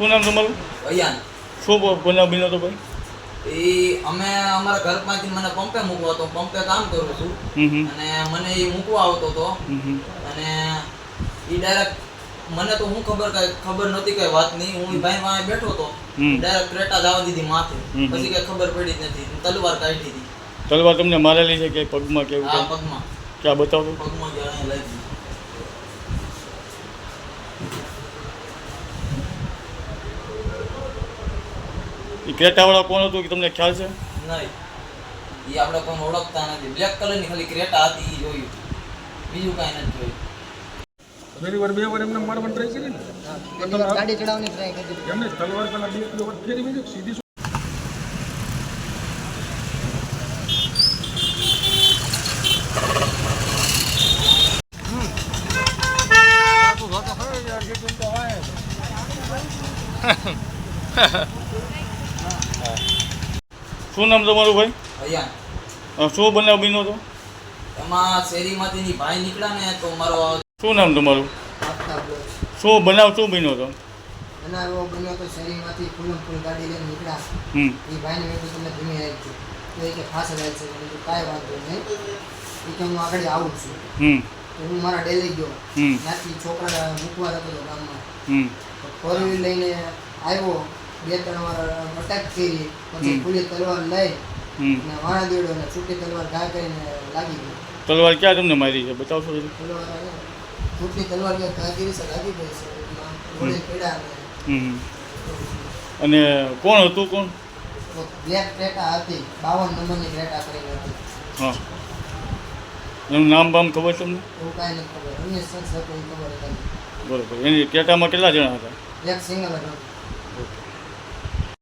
શું નામ તમારું? અયાન. શું બનાવ બન્યો હતો ભાઈ? એ અમે અમારા ઘરમાંથી મને પંપે મૂકવા હતો, પંપે કામ કરું છું અને મને એ મૂકવા આવતો હતો અને એ ડાયરેક્ટ મને તો હું ખબર નહોતી કઈ વાતની. હું ભાઈ પાસે બેઠો હતો, ડાયરેક્ટ ક્રેટા જવા દીધી માથે. પછી કઈ ખબર પડી જ નથી. તલવાર કાઢી હતી. તલવાર તમને મારેલી છે કે પગમાં કેવું? હા, પગમાં. ક્યાં બતાવો? પગમાં જણાય લાગી. એ ક્રેટાવાળા કોણ હતું કે તમને ખ્યાલ છે? નહીં, એ આપણે કોઈ ઓળખતા નથી. બ્લેક કલરની ખાલી ક્રેટા હતી એ જોયું, બીજું કાંઈ નથી જોયું. પહેલી વાર 2 વાર એમને મારવાની ટ્રાય કરી ને, ગાડી ચડાવવાની ટ્રાય કરી એમને તલવાર પેલા 2 વાર ફેરી મેં સીધી શું નામ તમારું ભાઈ? અયાન. શું બનાવ બન્યો હતો? એમાં શેરીમાંથી ભાઈ નીકળ્યા ને તો મારો શું નામ તમારું? શું બનાવ શું બન્યો હતો? બનાવો બન્યો તો શરીરમાંથી ફૂલ ગાડી લઈને નીકળ્યા. એ ભાઈને મેં તમને ધીમે આવી છું તો એ કે ફાસ જાય છે. કાંઈ વાંધો નહીં, એ કે હું આગળ આવું છું. તો હું મારા ડેલી ગયો, ત્યાંથી છોકરા મૂકવા જતો હતો ગામમાં. ફોર વ્હીલ લઈને આવ્યો, 2-3 વાર અટેક કરી, પછી ખુલ્લી તલવાર લઈ અને વાણા દેડો અને છૂટી તલવાર ઘા કરીને લાગી ગઈ. તલવાર ક્યાં તમને મારી છે બતાવશો? તલવાર છૂટી તલવાર ઘા કરી છે, લાગી ગઈ છે. ગોળી પીડા અને કોણ હતું? કોણ? બ્લેક ક્રેટા હતી, 52 નંબરની ક્રેટા કરીને હતી. હા, એનું નામ બામ ખબર તમને? એવું કાંઈ નથી ખબર. રમેશ સર કોઈ ખબર હતી. બરોબર. એની ક્રેટામાં કેટલા જણા હતા? એક સિંગલ હતો.